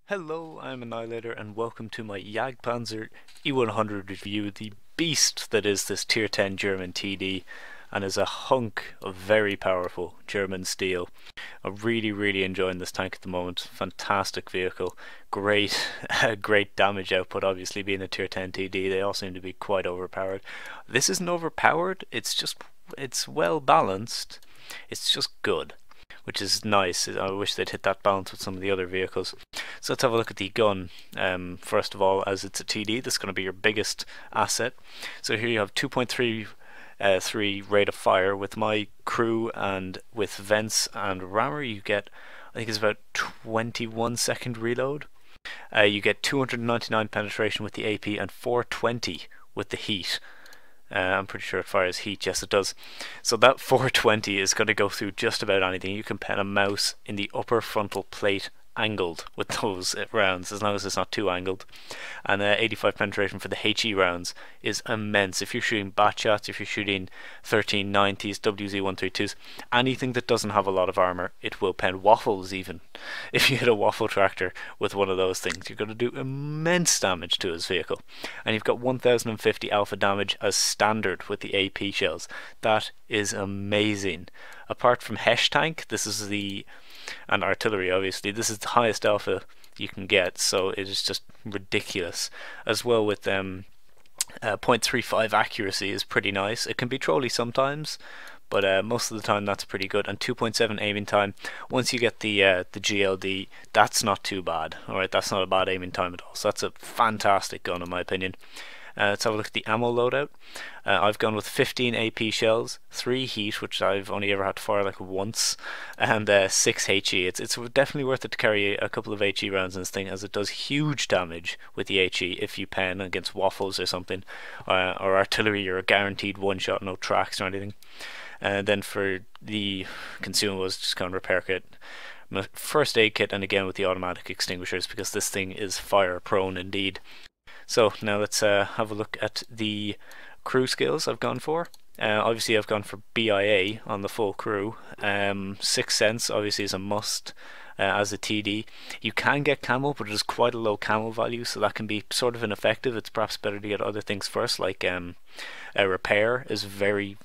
Hello, I'm Annihilator and welcome to my JagdPanzer E-100 review, the beast that is this Tier 10 German TD and is a hunk of very powerful German steel. I'm really enjoying this tank at the moment. Fantastic vehicle, great great damage output. Obviously being a Tier 10 TD, they all seem to be quite overpowered. This isn't overpowered, it's well balanced, it's just good, which is nice. I wish they'd hit that balance with some of the other vehicles. So let's have a look at the gun. First of all, as it's a TD, this is going to be your biggest asset. So here you have 2.3 rate of fire. With my crew and with vents and rammer, you get, I think it's about 21-second reload. You get 299 penetration with the AP and 420 with the heat. I'm pretty sure it fires heat, yes it does. So that 420 is going to go through just about anything. You can pen a mouse in the upper frontal plate angled with those rounds, as long as it's not too angled. And 85 penetration for the HE rounds is immense. If you're shooting bat shots, if you're shooting 1390s, WZ-132s, anything that doesn't have a lot of armor, it will pen waffles even. If you hit a waffle tractor with one of those things, you're going to do immense damage to his vehicle. And you've got 1050 alpha damage as standard with the AP shells. That is amazing. Apart from Hesh tank, this is and artillery obviously, this is the highest alpha you can get, so it is just ridiculous. As well with 0.35 accuracy is pretty nice. It can be trolly sometimes, but most of the time that's pretty good. And 2.7 aiming time. Once you get the GLD, that's not too bad. Alright, that's not a bad aiming time at all. So that's a fantastic gun in my opinion. Let's have a look at the ammo loadout. I've gone with 15 AP shells, 3 heat, which I've only ever had to fire like once, and 6 HE. It's definitely worth it to carry a couple of HE rounds in this thing, as it does huge damage with the HE if you pen against waffles or something, or artillery. You're a guaranteed one shot, no tracks or anything. Then for the consumables, just kind of repair kit, first aid kit, and again with the automatic extinguishers, because this thing is fire prone indeed. So now let's have a look at the crew skills I've gone for. Obviously I've gone for BIA on the full crew. Sixth Sense obviously is a must as a TD. You can get camo, but it is quite a low camo value, so that can be sort of ineffective. It's perhaps better to get other things first, like a repair is very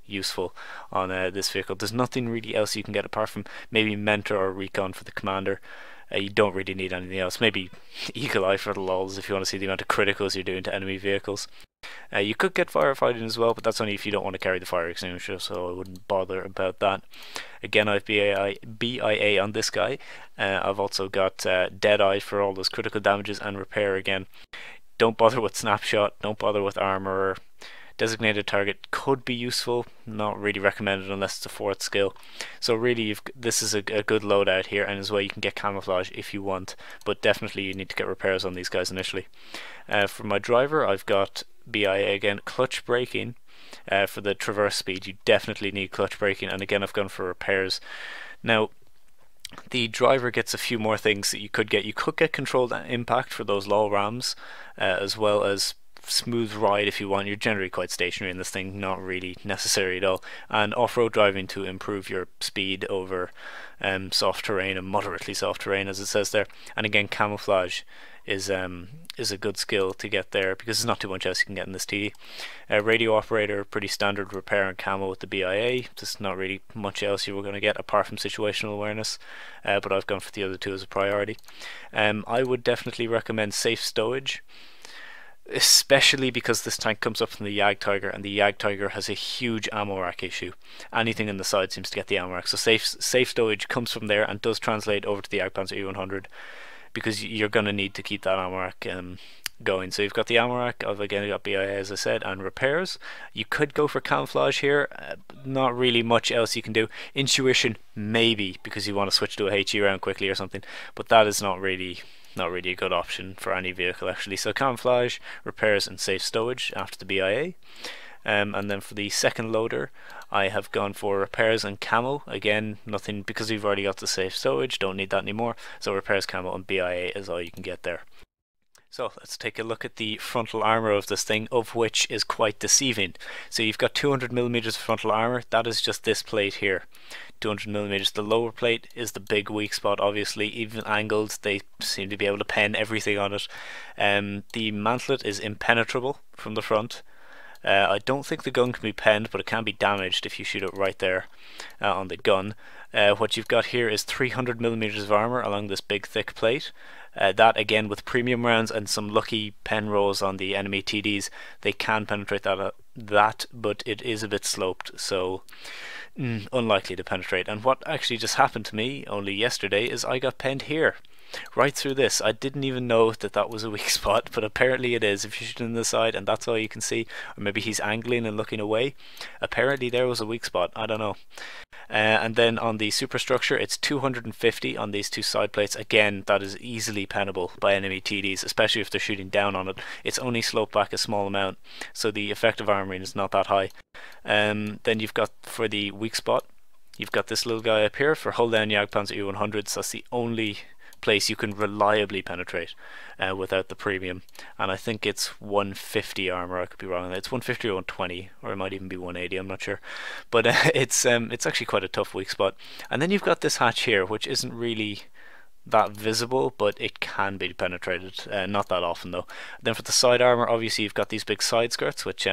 useful on this vehicle. There's nothing really else you can get apart from maybe mentor or recon for the commander. You don't really need anything else. Maybe Eagle Eye for the lols if you want to see the amount of criticals you're doing to enemy vehicles. You could get firefighting as well, but that's only if you don't want to carry the fire extinguisher, so I wouldn't bother about that. Again, I've BIA on this guy. I've also got Deadeye for all those critical damages, and repair again. Don't bother with snapshot, don't bother with armor. Designated target could be useful, not really recommended unless it's a 4th skill. So really this is a good loadout here, and as well you can get camouflage if you want, but definitely you need to get repairs on these guys initially. For my driver, I've got BIA again. Clutch braking for the traverse speed, you definitely need clutch braking, and again I've gone for repairs. Now the driver gets a few more things that you could get. You could get controlled impact for those low rams, as well as smooth ride if you want. You're generally quite stationary in this thing, not really necessary at all. And off-road driving to improve your speed over soft terrain and moderately soft terrain, as it says there. And again, camouflage is a good skill to get there, because there's not too much else you can get in this TD. Radio operator, pretty standard repair and camo with the BIA. There's not really much else you were going to get apart from situational awareness, but I've gone for the other two as a priority. I would definitely recommend safe stowage, especially because this tank comes up from the Jagdtiger, and the Jagdtiger has a huge ammo rack issue. Anything in the side seems to get the ammo rack, so safe stowage comes from there and does translate over to the JagdPanzer E-100, because you're going to need to keep that ammo rack going. So you've got the ammo rack, I've again got BIA as I said, and repairs. You could go for camouflage here, not really much else you can do. Intuition maybe, because you want to switch to a HE round quickly or something, but that is not really a good option for any vehicle actually. So camouflage, repairs, and safe stowage after the BIA. And then for the second loader, I have gone for repairs and camo. Again, nothing, because we've already got the safe stowage, don't need that anymore. So repairs, camo, and BIA is all you can get there. So let's take a look at the frontal armor of this thing, of which is quite deceiving. So you've got 200 millimeters of frontal armor. That is just this plate here, 200 millimeters. The lower plate is the big weak spot. Obviously, even angled, they seem to be able to pen everything on it. The mantlet is impenetrable from the front. I don't think the gun can be penned, but it can be damaged if you shoot it right there on the gun. What you've got here is 300 millimeters of armor along this big thick plate. That again, with premium rounds and some lucky pen rolls on the enemy TDs, they can penetrate that, but it is a bit sloped, so unlikely to penetrate. And what actually just happened to me only yesterday is I got penned here, right through this. I didn't even know that that was a weak spot, but apparently it is. If you're shooting the side and that's all you can see, or maybe he's angling and looking away, apparently there was a weak spot. I don't know. And then on the superstructure, it's 250 on these two side plates. Again, that is easily pennable by enemy TDs, especially if they're shooting down on it. It's only sloped back a small amount, so the effective armoring is not that high. Then you've got, for the weak spot, you've got this little guy up here for hull down JagdPanzer E-100s. That's the only place you can reliably penetrate without the premium, and I think it's 150 armor. I could be wrong. It's 150 or 120, or it might even be 180. I'm not sure, but it's actually quite a tough weak spot. And then you've got this hatch here, which isn't really that visible, but it can be penetrated. Not that often though. Then for the side armor, obviously you've got these big side skirts, which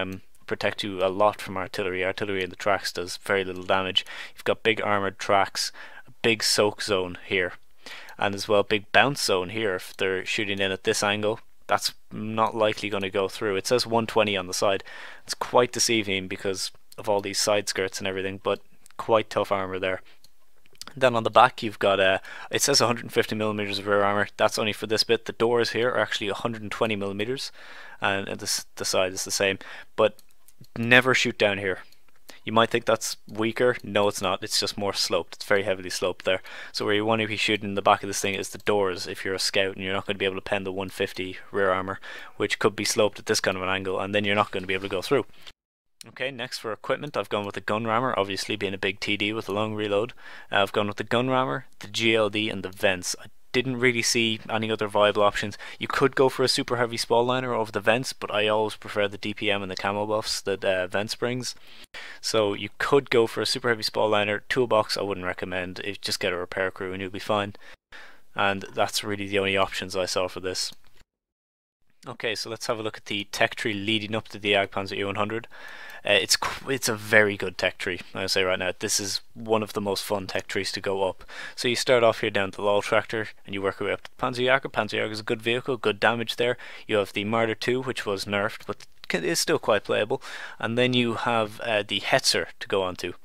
protect you a lot from artillery. Artillery in the tracks does very little damage. You've got big armored tracks, a big soak zone here, and as well big bounce zone here. If they're shooting in at this angle, that's not likely going to go through. It says 120 on the side. It's quite deceiving because of all these side skirts and everything, but quite tough armor there. Then on the back you've got it says 150 millimeters of rear armor. That's only for this bit. The doors here are actually 120 millimeters, and the side is the same. But never shoot down here. You might think that's weaker. No, it's not. It's just more sloped. It's very heavily sloped there. So where you want to be shooting in the back of this thing is the doors if you're a scout, and you're not going to be able to pen the 150 rear armor, which could be sloped at this kind of an angle, and then you're not going to be able to go through. Okay, next for equipment, I've gone with the gun rammer, obviously being a big TD with a long reload. I've gone with the gun rammer, the GLD, and the vents. I didn't really see any other viable options. You could go for a super heavy spall liner over the vents, but I always prefer the DPM and the camo buffs that vents brings. So you could go for a super heavy spall liner. Toolbox I wouldn't recommend. Just get a repair crew and you'll be fine. And that's really the only options I saw for this. Okay, so let's have a look at the tech tree leading up to the JagdPanzer E-100. It's a very good tech tree, I'll say right now. This is one of the most fun tech trees to go up. So you start off here down to the LOL tractor and you work your way up to the Panzerjäger. Panzerjäger is a good vehicle, good damage there. You have the Marder 2, which was nerfed, but is still quite playable. And then you have the Hetzer to go on to.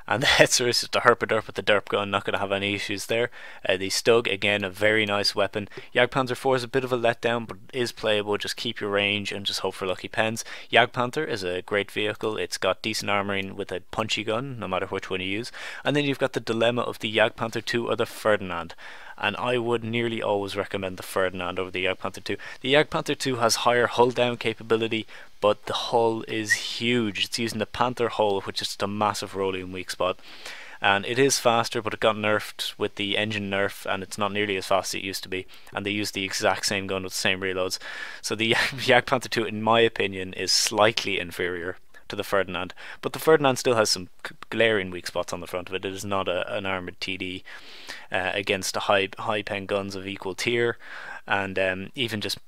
And the Hetzer is just a herp-a-derp with the derp gun, not going to have any issues there. The Stug, again, a very nice weapon. JagdPanzer 4 is a bit of a letdown, but is playable. Just keep your range and just hope for lucky pens. JagdPanzer is a great vehicle. It's got decent armoring with a punchy gun, no matter which one you use. And then you've got the dilemma of the JagdPanzer 2 or the Ferdinand. And I would nearly always recommend the Ferdinand over the JagdPanzer 2. The JagdPanzer 2 has higher hull down capability, but the hull is huge. It's using the Panther hull, which is just a massive rolling weak spot. And it is faster, but it got nerfed with the engine nerf, and it's not nearly as fast as it used to be. And they use the exact same gun with the same reloads. So the JagdPanzer 2, in my opinion, is slightly inferior to the Ferdinand, but the Ferdinand still has some glaring weak spots on the front of it. It is not an armoured TD against the high pen guns of equal tier, and even just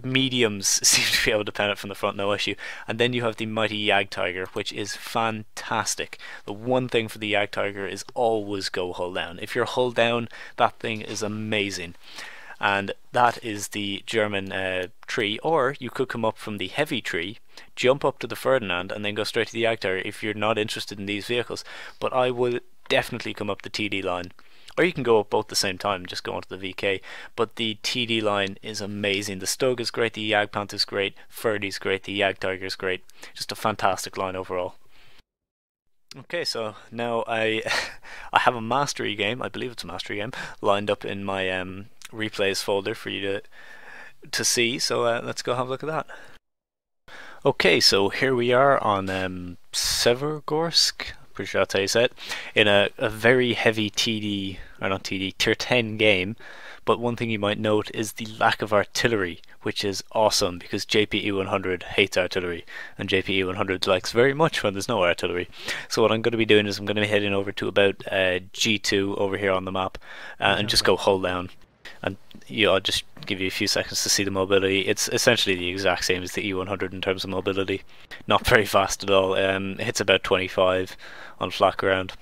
mediums seem to be able to pen it from the front, no issue. And then you have the mighty JagdTiger, which is fantastic. The one thing for the JagdTiger is always go hull down. If you're hull down, that thing is amazing. And that is the German tree. Or you could come up from the heavy tree, jump up to the Ferdinand, and then go straight to the JagdTiger if you're not interested in these vehicles. But I would definitely come up the TD line. Or you can go up both at the same time, just go onto the VK. But the TD line is amazing. The Stug is great, the JagdPanther is great, Ferdy's great, the JagdTiger is great. Just a fantastic line overall. Okay, so now I have a mastery game, I believe it's a mastery game, lined up in my replays folder for you to see, so let's go have a look at that. Okay, so here we are on Severgorsk, pretty sure that's how you say it, in a very heavy TD, or not TD, tier 10 game. But one thing you might note is the lack of artillery, which is awesome because JP-E-100 hates artillery, and JP-E-100 likes very much when there's no artillery. So what I'm going to be doing is I'm going to be heading over to about G2 over here on the map, and just go hold down. And I'll just give you a few seconds to see the mobility. It's essentially the exact same as the E-100 in terms of mobility. Not very fast at all. It hits about 25 on flat ground.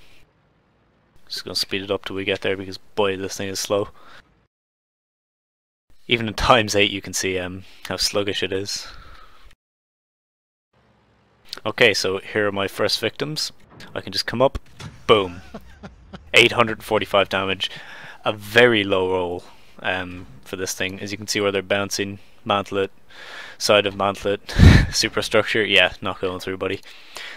Just going to speed it up till we get there because boy, this thing is slow. Even in ×8 you can see how sluggish it is. Okay, so here are my first victims. I can just come up, boom. 845 damage. A very low roll for this thing. As you can see where they're bouncing. Mantlet, side of mantlet, superstructure. Yeah, not going through, buddy.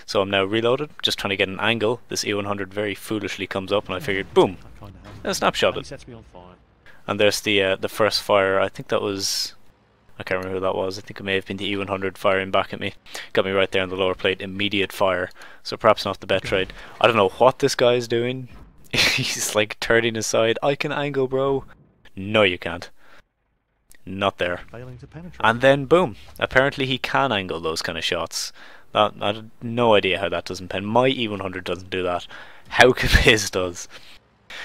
So I'm now reloaded, just trying to get an angle. This E-100 very foolishly comes up and I figured, boom, a snapshot it. And there's the first fire. I think that was, I can't remember who that was. I think it may have been the E-100 firing back at me. Got me right there on the lower plate, immediate fire. So perhaps not the best trade. I don't know what this guy is doing. He's like turning aside. I can angle, bro. No, you can't. Not there. And then boom. Apparently he can angle those kind of shots. I had no idea how that doesn't pen. My E-100 doesn't do that. How come his does?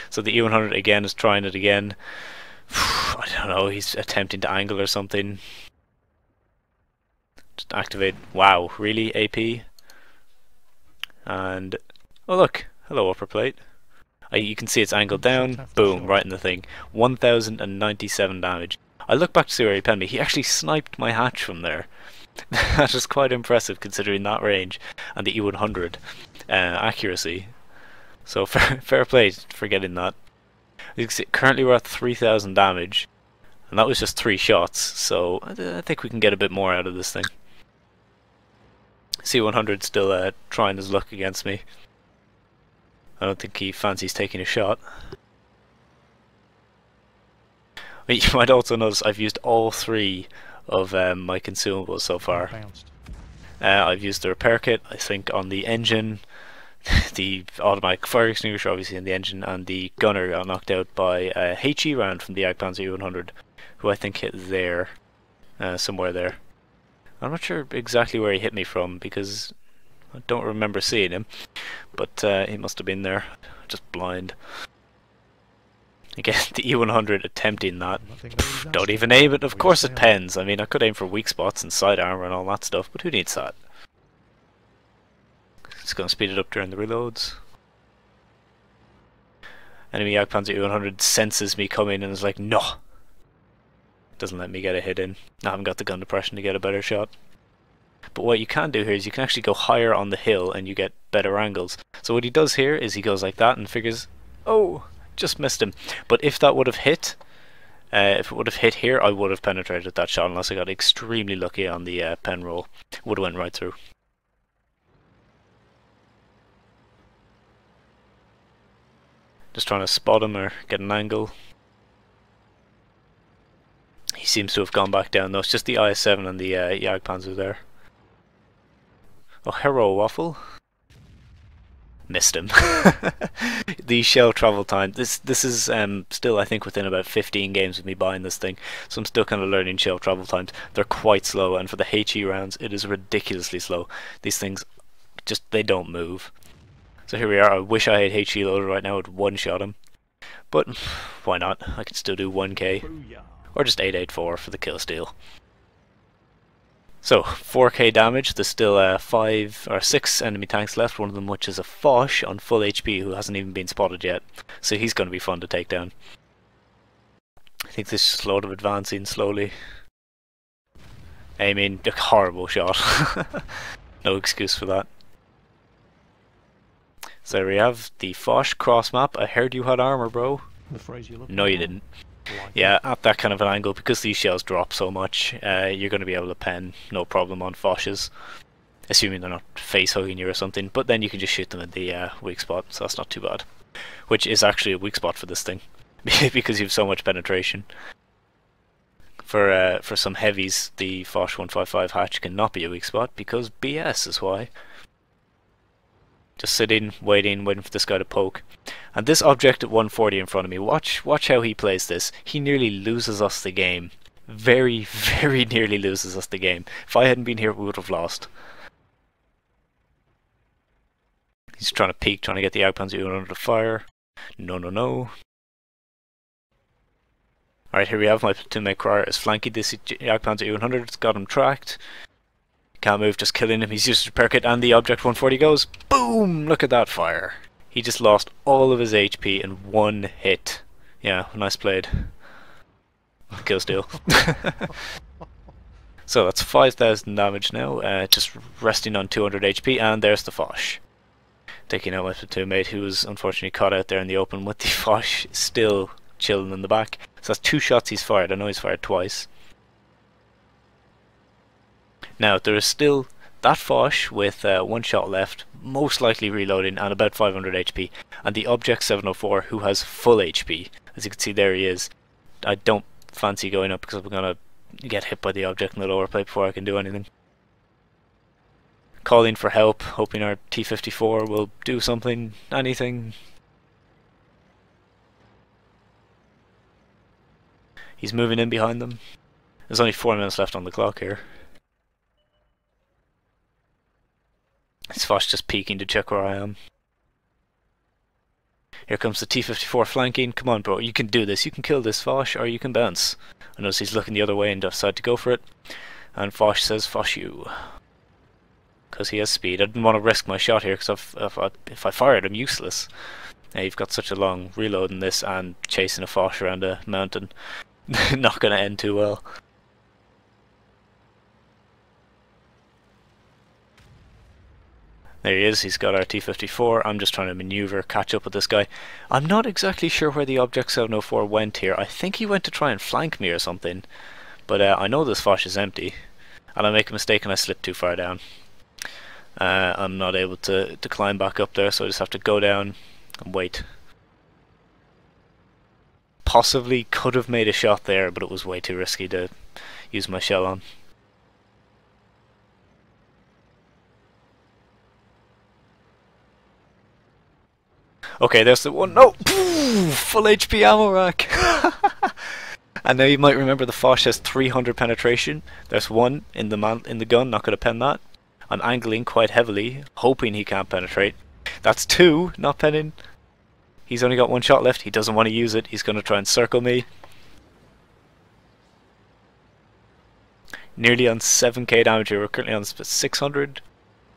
So the E-100 again is trying it again. I don't know, he's attempting to angle or something. Just activate. Wow, really, AP? And oh look, hello upper plate. You can see it's angled down, boom, right in the thing. 1097 damage. I look back to see where he penned me. He actually sniped my hatch from there. That is quite impressive considering that range and the E-100 accuracy. So fair play for getting that. You can see, currently we're at 3000 damage, and that was just 3 shots, so I think we can get a bit more out of this thing. C-100 still trying his luck against me. I don't think he fancies taking a shot. You might also notice I've used all 3 of my consumables so far. I've used the repair kit, I think, on the engine, the automatic fire extinguisher obviously in the engine, and the gunner got knocked out by a HE round from the JagdPanzer E-100, who I think hit there, somewhere there. I'm not sure exactly where he hit me from because I don't remember seeing him, but he must have been there, just blind. Again, the E-100 attempting that. Don't even aim it, of course it pens. I mean, I could aim for weak spots and side armor and all that stuff, but who needs that? Just gonna speed it up during the reloads. Enemy JagdPanzer E-100 senses me coming and is like, no! Doesn't let me get a hit in. I haven't got the gun depression to get a better shot. But what you can do here is you can actually go higher on the hill and you get better angles. So what he does here is he goes like that and figures, oh, just missed him. But if that would have hit, if it would have hit here, I would have penetrated that shot unless I got extremely lucky on the pen roll. Would have went right through. Just trying to spot him or get an angle. He seems to have gone back down though. It's just the IS-7 and the JagdPanzer there. Oh, hero waffle. Missed him. The shell travel time. This is still, I think, within about 15 games of me buying this thing, so I'm still kind of learning shell travel times. They're quite slow, and for the HE rounds, it is ridiculously slow. These things just, they don't move. So here we are. I wish I had HE loaded right now. I'd one-shot him, but why not? I can still do 1k or just 884 for the kill steal. So 4k damage. There's still 5 or 6 enemy tanks left. One of them, which is a Foch on full HP, who hasn't even been spotted yet. So he's going to be fun to take down. I think this is a lot of advancing slowly. Aiming, a horrible shot. No excuse for that. So there we have the Foch cross map. I heard you had armor, bro. No, you didn't. Yeah, at that kind of an angle, because these shells drop so much, you're going to be able to pen no problem on Foches, assuming they're not face hugging you or something. But then you can just shoot them in the weak spot, so that's not too bad. Which is actually a weak spot for this thing, because you have so much penetration. For some heavies, the Foch 155 hatch cannot be a weak spot because BS is why. Just sitting, waiting for this guy to poke. And this object at 140 in front of me, watch how he plays this. He nearly loses us the game. Very, very nearly loses us the game. If I hadn't been here, we would have lost. He's trying to peek, trying to get the JagdPanzer E-100 to fire. No, no, no. Alright, here we have my platoon mate Crier is flanking this JagdPanzer E-100. It's got him tracked. Can't move, just killing him. He's used to repair kit, and the object 140 goes. Boom! Look at that fire. He just lost all of his HP in one hit. Yeah, nice played. Kill steal. So that's 5,000 damage now, just resting on 200 HP, and there's the Foch. Taking out my platoon mate, who was unfortunately caught out there in the open with the Foch still chilling in the back. So that's 2 shots he's fired. I know he's fired twice. Now there is still that Foch with 1 shot left, most likely reloading, and about 500 HP, and the object 704 who has full HP. As you can see, there he is. I don't fancy going up because I'm gonna get hit by the object in the lower plate before I can do anything. Calling for help, hoping our T-54 will do something, anything. He's moving in behind them. There's only 4 minutes left on the clock here. This Foch just peeking to check where I am. Here comes the T-54 flanking. Come on, bro, you can do this. You can kill this Foch, or you can bounce. I notice he's looking the other way and decided to go for it. And Foch says, Foch you. Because he has speed. I didn't want to risk my shot here, because if I fired, I'm useless. Now, you've got such a long reload in this, and chasing a Foch around a mountain. Not going to end too well. There he is, he's got our T-54. I'm just trying to maneuver, catch up with this guy. I'm not exactly sure where the Object 704 went here. I think he went to try and flank me or something. But I know this Foch is empty. And I make a mistake and I slip too far down. I'm not able to climb back up there, so I just have to go down and wait. Possibly could have made a shot there, but it was way too risky to use my shell on. Okay, there's the one. No! Full HP ammo rack! And now you might remember the Foch has 300 penetration. There's 1 in the gun, not going to pen that. I'm angling quite heavily, hoping he can't penetrate. That's 2, not penning. He's only got 1 shot left. He doesn't want to use it. He's going to try and circle me. Nearly on 7k damage here. We're currently on 600.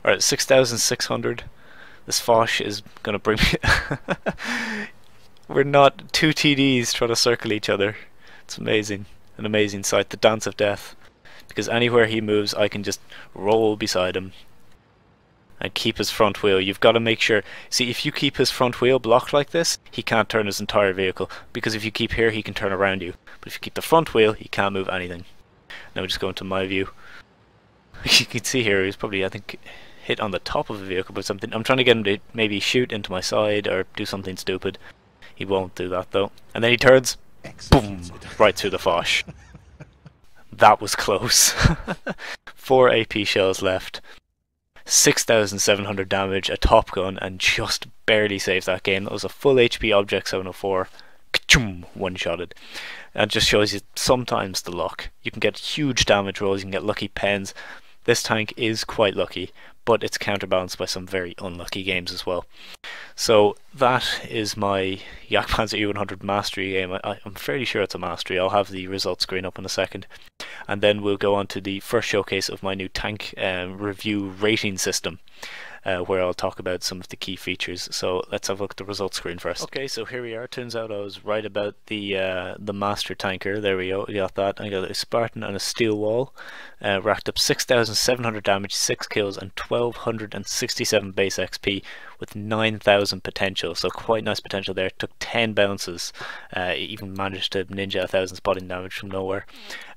Or 6,600. This Foch is going to bring me... We're not 2 TDs trying to circle each other. It's amazing. An amazing sight. The dance of death. Because anywhere he moves, I can just roll beside him. And keep his front wheel. You've got to make sure... See, if you keep his front wheel blocked like this, he can't turn his entire vehicle. Because if you keep here, he can turn around you. But if you keep the front wheel, he can't move anything. Now we just go into my view. You can see here, he's probably, I think... hit on the top of the vehicle but something. I'm trying to get him to maybe shoot into my side or do something stupid. He won't do that though. And then he turns, boom, right through the Foch. That was close. 4 AP shells left. 6,700 damage, a top gun, and just barely saved that game. That was a full HP Object 704. Ka-choom, one-shotted. And just shows you sometimes the luck. You can get huge damage rolls, you can get lucky pens. This tank is quite lucky, but it's counterbalanced by some very unlucky games as well. So that is my JagdPanzer E-100 mastery game. I'm fairly sure it's a mastery. I'll have the results screen up in a second. And then we'll go on to the first showcase of my new tank review rating system, where I'll talk about some of the key features. So let's have a look at the results screen first. Okay, so here we are. Turns out I was right about the master tanker. There we go. We got that. I got a Spartan and a steel wall. Racked up 6,700 damage, 6 kills, and 1,267 base XP with 9,000 potential. So quite nice potential there. Took 10 bounces. Even managed to ninja 1,000 spotting damage from nowhere.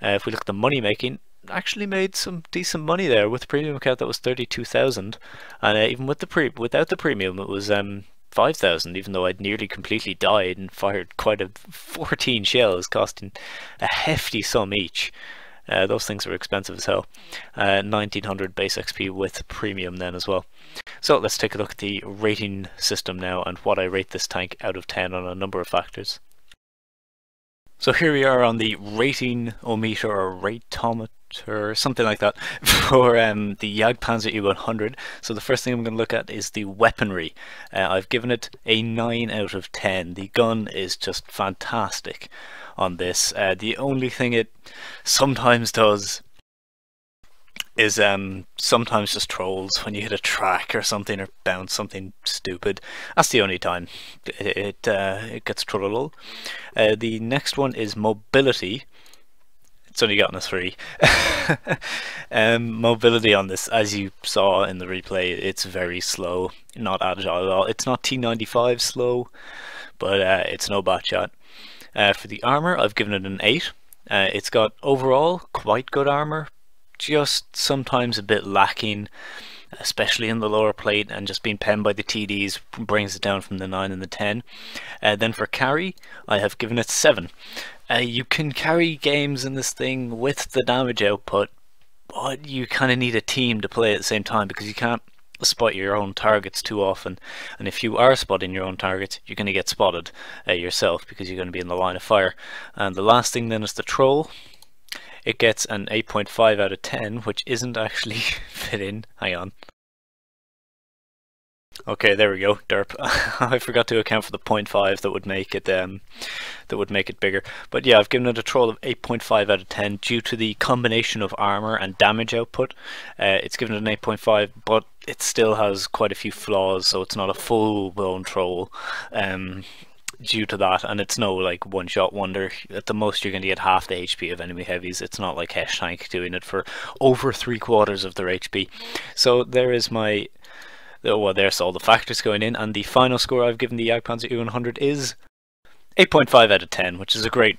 If we look at the money making, actually made some decent money there. With the premium account that was 32,000, and even with the without the premium it was 5,000, even though I'd nearly completely died and fired quite a 14 shells costing a hefty sum each. Those things are expensive as hell. 1900 base XP with premium then as well. So let's take a look at the rating system now and what I rate this tank out of 10 on a number of factors. So here we are on the rating-o-meter or rate-o-meter, something like that, for the JagdPanzer E-100. So the first thing I'm going to look at is the weaponry. I've given it a 9 out of 10. The gun is just fantastic on this. The only thing it sometimes does is sometimes just trolls when you hit a track or something or bounce something stupid. That's the only time it gets trolled. The next one is mobility. It's only gotten a 3. Mobility on this, as you saw in the replay, it's very slow, not agile at all. It's not T95 slow, but it's no batshot. For the armor, I've given it an 8. It's got overall quite good armor, just sometimes a bit lacking, especially in the lower plate, and just being penned by the TDs brings it down from the 9 and the 10. Then for carry, I have given it 7. You can carry games in this thing with the damage output, but you kind of need a team to play at the same time because you can't spot your own targets too often, and if you are spotting your own targets, you're going to get spotted yourself because you're going to be in the line of fire. And the last thing then is the troll. It gets an 8.5 out of 10, which isn't actually fitting. Hang on. Okay, there we go. Derp. I forgot to account for the 0.5 that would make it bigger. But yeah, I've given it a troll of 8.5 out of 10 due to the combination of armor and damage output. It's given it an 8.5, but it still has quite a few flaws, so it's not a full-blown troll. Due to that, and it's no like one-shot wonder. At the most you're going to get half the HP of enemy heavies. It's not like Hesh Tank doing it for over 3/4 of their HP. So there is my, well, there's all the factors going in, and the final score I've given the JagdPanzer E-100 is 8.5 out of 10, which is a great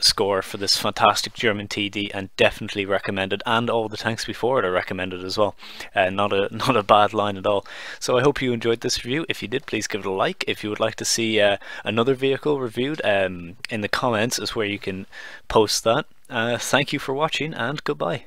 score for this fantastic German TD, and definitely recommended. And all the tanks before it are recommended as well. Not a bad line at all. So I hope you enjoyed this review. If you did, please give it a like. If you would like to see another vehicle reviewed, in the comments is where you can post that. Thank you for watching, and goodbye.